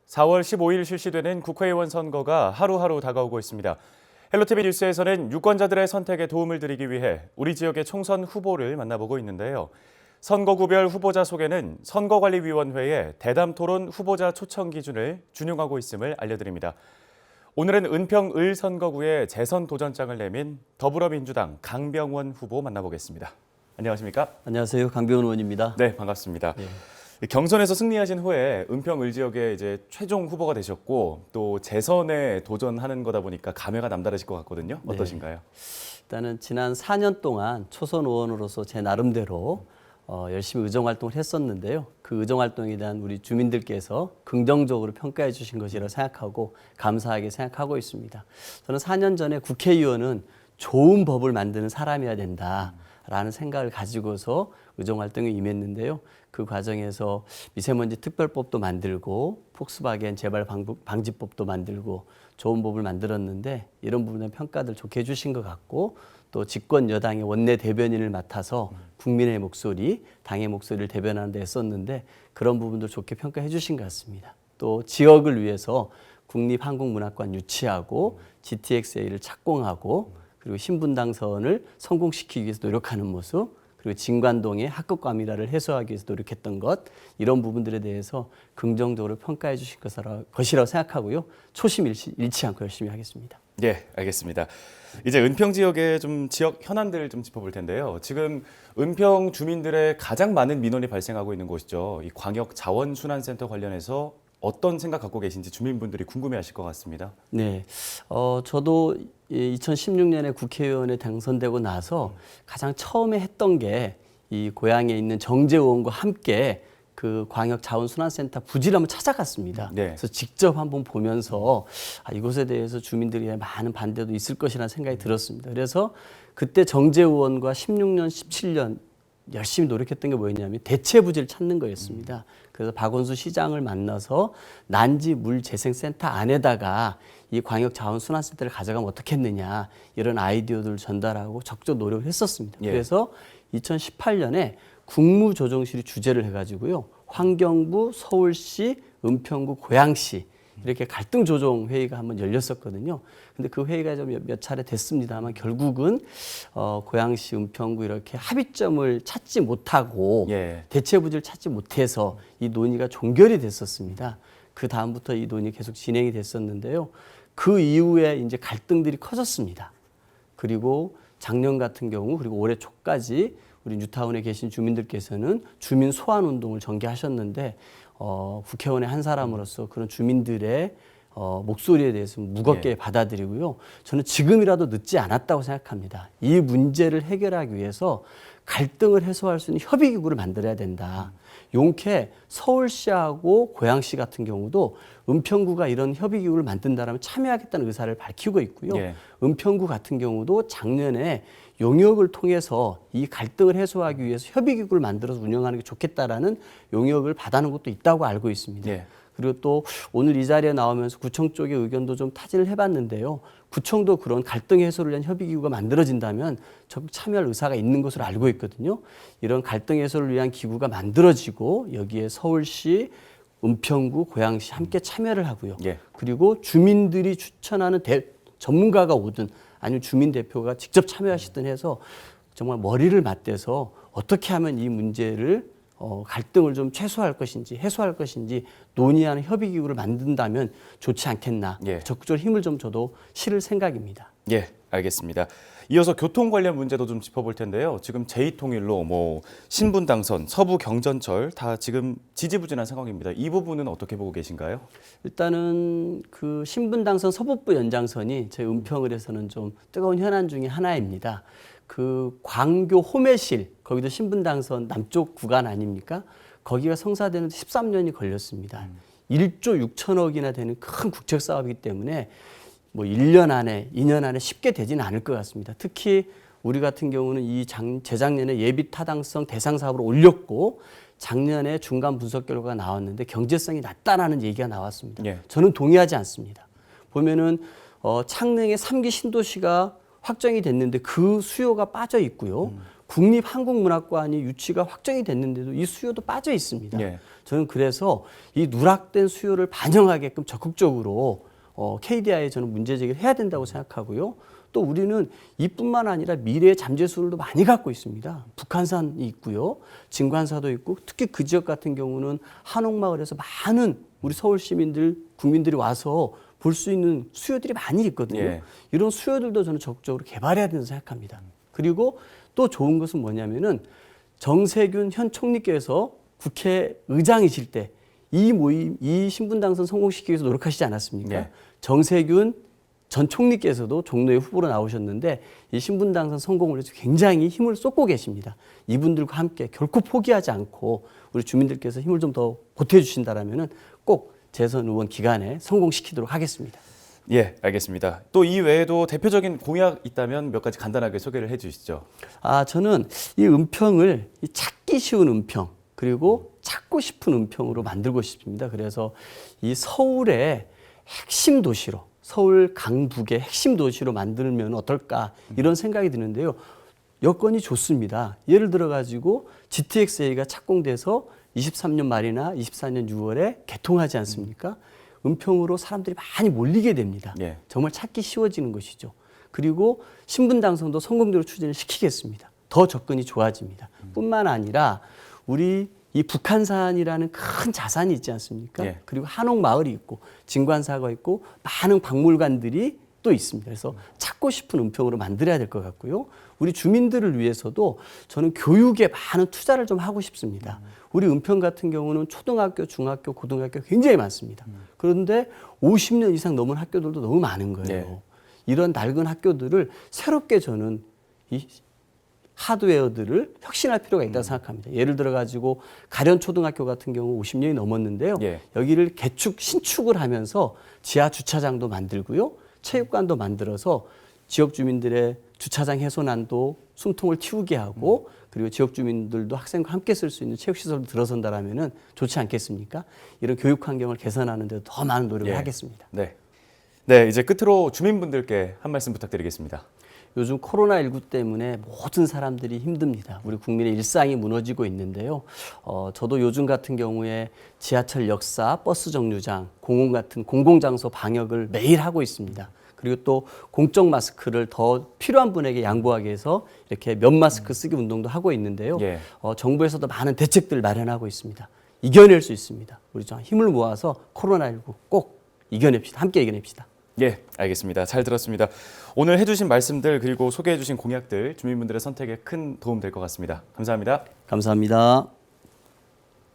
4월 15일 실시되는 국회의원 선거가 하루하루 다가오고 있습니다. 헬로티비 뉴스에서는 유권자들의 선택에 도움을 드리기 위해 우리 지역의 총선 후보를 만나보고 있는데요. 선거구별 후보자 소개는 선거관리위원회의 대담토론 후보자 초청 기준을 준용하고 있음을 알려드립니다. 오늘은 은평 선거구에 재선 도전장을 내민 더불어민주당 강병원 후보 만나보겠습니다. 안녕하십니까? 안녕하세요. 강병원 의원입니다. 네, 반갑습니다. 경선에서 승리하신 후에 은평 지역에 이제 최종 후보가 되셨고 또 재선에 도전하는 거다 보니까 감회가 남다르실 것 같거든요. 어떠신가요? 일단은 지난 4년 동안 초선 의원으로서 제 나름대로 열심히 의정 활동을 했었는데요. 그 의정 활동에 대한 우리 주민들께서 긍정적으로 평가해 주신 것이라고 생각하고 감사하게 생각하고 있습니다. 저는 4년 전에 국회의원은 좋은 법을 만드는 사람이어야 된다라는 생각을 가지고서 의정 활동에 임했는데요. 그 과정에서 미세먼지 특별법도 만들고 폭스바겐 재발 방지법도 만들고 좋은 법을 만들었는데 이런 부분에 평가들 좋게 해주신 것 같고 또 집권 여당의 원내 대변인을 맡아서 국민의 목소리, 당의 목소리를 대변하는 데 했었는데 그런 부분도 좋게 평가해 주신 것 같습니다. 또 지역을 위해서 국립한국문학관 유치하고 GTX-A를 착공하고 그리고 신분당선을 성공시키기 위해서 노력하는 모습 그리고 진관동의 학급과밀화를 해소하기 위해서 노력했던 것 이런 부분들에 대해서 긍정적으로 평가해 주실 것이라고 생각하고요. 초심 잃지 않고 열심히 하겠습니다. 네, 알겠습니다. 이제 은평 지역의 좀 지역 현안들을 좀 짚어볼 텐데요. 지금 은평 주민들의 가장 많은 민원이 발생하고 있는 곳이죠. 이 광역 자원순환센터 관련해서 어떤 생각 갖고 계신지 주민분들이 궁금해하실 것 같습니다. 네, 저도 2016년에 국회의원에 당선되고 나서 가장 처음에 했던 게 이 고향에 있는 정재 의원과 함께 그 광역 자원순환센터 부지를 한번 찾아갔습니다. 네. 그래서 직접 한번 보면서 이곳에 대해서 주민들이 많은 반대도 있을 것이라는 생각이 들었습니다. 그래서 그때 정재 의원과 16년, 17년 열심히 노력했던 게 뭐였냐면 대체 부지를 찾는 거였습니다. 그래서 박원순 시장을 만나서 난지 물재생센터 안에다가 이 광역 자원순환센터를 가져가면 어떻겠느냐 이런 아이디어들을 전달하고 적극 노력을 했었습니다. 예. 그래서 2018년에 국무조정실이 주재를 해가지고요. 환경부, 서울시, 은평구, 고양시 이렇게 갈등 조정 회의가 한번 열렸었거든요. 근데 그 회의가 좀 몇 차례 됐습니다만 결국은 고양시, 은평구 이렇게 합의점을 찾지 못하고 대체 부지를 찾지 못해서 이 논의가 종결이 됐었습니다. 그 다음부터 이 논의 계속 진행이 됐었는데요. 그 이후에 이제 갈등들이 커졌습니다. 그리고 작년 같은 경우 그리고 올해 초까지 우리 뉴타운에 계신 주민들께서는 주민 소환 운동을 전개하셨는데 국회의원의 한 사람으로서 그런 주민들의 목소리에 대해서 무겁게 받아들이고요. 저는 지금이라도 늦지 않았다고 생각합니다. 이 문제를 해결하기 위해서 갈등을 해소할 수 있는 협의기구를 만들어야 된다. 용케 서울시하고 고양시 같은 경우도 은평구가 이런 협의기구를 만든다면 참여하겠다는 의사를 밝히고 있고요. 은평구 같은 경우도 작년에 용역을 통해서 이 갈등을 해소하기 위해서 협의기구를 만들어서 운영하는 게 좋겠다라는 용역을 받아놓은 것도 있다고 알고 있습니다. 그리고 또 오늘 이 자리에 나오면서 구청 쪽의 의견도 좀 타진을 해봤는데요. 구청도 그런 갈등 해소를 위한 협의기구가 만들어진다면 적극 참여할 의사가 있는 것으로 알고 있거든요. 이런 갈등 해소를 위한 기구가 만들어지고 여기에 서울시, 은평구, 고양시 함께 참여를 하고요. 그리고 주민들이 추천하는 전문가가 오든 아니면 주민 대표가 직접 참여하시든 해서 정말 머리를 맞대서 어떻게 하면 이 문제를 갈등을 좀 최소화할 것인지 해소할 것인지 논의하는 협의기구를 만든다면 좋지 않겠나. 적극적으로 힘을 좀 줘도 실을 생각입니다. 알겠습니다. 이어서 교통 관련 문제도 좀 짚어볼 텐데요. 지금 제2통일로 신분당선, 서부경전철 다 지금 지지부진한 상황입니다. 이 부분은 어떻게 보고 계신가요? 일단은 그 신분당선 서북부 연장선이 저희 은평을에서는 좀 뜨거운 현안 중에 하나입니다. 그 광교 호매실 거기도 신분당선 남쪽 구간 아닙니까? 거기가 성사되는 13년이 걸렸습니다. 1조 6천억이나 되는 큰 국책 사업이기 때문에 1년 안에, 2년 안에 쉽게 되지는 않을 것 같습니다. 특히 우리 같은 경우는 재작년에 예비 타당성 대상 사업으로 올렸고 작년에 중간 분석 결과가 나왔는데 경제성이 낮다라는 얘기가 나왔습니다. 저는 동의하지 않습니다. 보면은 창릉의 3기 신도시가 확정이 됐는데 그 수요가 빠져 있고요. 국립한국문학관이 유치가 확정이 됐는데도 이 수요도 빠져 있습니다. 저는 그래서 이 누락된 수요를 반영하게끔 적극적으로 KDI에 저는 문제 제기를 해야 된다고 생각하고요. 또 우리는 이뿐만 아니라 미래의 잠재수를 많이 갖고 있습니다. 북한산이 있고요. 진관사도 있고 특히 그 지역 같은 경우는 한옥마을에서 많은 우리 서울 시민들, 국민들이 와서 볼 수 있는 수요들이 많이 있거든요. 예. 이런 수요들도 저는 적극적으로 개발해야 된다고 생각합니다. 그리고 또 좋은 것은 뭐냐면은 정세균 현 총리께서 국회의장이실 때 이 모임, 이 신분 당선 성공시키기 위해서 노력하시지 않았습니까? 예. 정세균 전 총리께서도 종로의 후보로 나오셨는데 이 신분 당선 성공을 위해서 굉장히 힘을 쏟고 계십니다. 이분들과 함께 결코 포기하지 않고 우리 주민들께서 힘을 좀 더 보태주신다라면은 꼭 재선 의원 기간에 성공시키도록 하겠습니다. 예, 알겠습니다. 또 이 외에도 대표적인 공약 있다면 몇 가지 간단하게 소개를 해주시죠. 저는 이 은평을 이 찾기 쉬운 은평 그리고 찾고 싶은 은평으로 만들고 싶습니다. 그래서 이 서울의 핵심 도시로 서울 강북의 핵심 도시로 만들면 어떨까 이런 생각이 드는데요. 여건이 좋습니다. 예를 들어 가지고 GTX-A가 착공돼서 23년 말이나 24년 6월에 개통하지 않습니까? 은평으로 사람들이 많이 몰리게 됩니다. 예. 정말 찾기 쉬워지는 것이죠. 그리고 신분 당선도 성공적으로 추진을 시키겠습니다. 더 접근이 좋아집니다. 뿐만 아니라 우리 이 북한산이라는 큰 자산이 있지 않습니까? 예. 그리고 한옥마을이 있고 진관사가 있고 많은 박물관들이 또 있습니다. 그래서 찾고 싶은 은평으로 만들어야 될 것 같고요. 우리 주민들을 위해서도 저는 교육에 많은 투자를 좀 하고 싶습니다. 우리 은평 같은 경우는 초등학교, 중학교, 고등학교 굉장히 많습니다. 그런데 50년 이상 넘은 학교들도 너무 많은 거예요. 네. 이런 낡은 학교들을 새롭게 저는 이 하드웨어들을 혁신할 필요가 있다고 생각합니다. 예를 들어 가지고 가련 초등학교 같은 경우 50년이 넘었는데요. 예. 여기를 개축, 신축을 하면서 지하 주차장도 만들고요. 체육관도 만들어서 지역 주민들의 주차장 해소난도 숨통을 틔우게 하고 그리고 지역 주민들도 학생과 함께 쓸 수 있는 체육시설도 들어선다라면은 좋지 않겠습니까? 이런 교육 환경을 개선하는 데 더 많은 노력을 예. 하겠습니다. 네. 네, 이제 끝으로 주민분들께 한 말씀 부탁드리겠습니다. 요즘 코로나19 때문에 모든 사람들이 힘듭니다. 우리 국민의 일상이 무너지고 있는데요. 저도 요즘 같은 경우에 지하철 역사, 버스 정류장, 공원 같은 공공장소 방역을 매일 하고 있습니다. 그리고 또 공적 마스크를 더 필요한 분에게 양보하기 위해서 이렇게 면 마스크 쓰기 운동도 하고 있는데요. 예. 정부에서도 많은 대책들 마련하고 있습니다. 이겨낼 수 있습니다. 우리 좀 힘을 모아서 코로나19 꼭 이겨냅시다. 함께 이겨냅시다. 예, 알겠습니다. 잘 들었습니다. 오늘 해주신 말씀들 그리고 소개해주신 공약들 주민분들의 선택에 큰 도움 될 것 같습니다. 감사합니다. 감사합니다.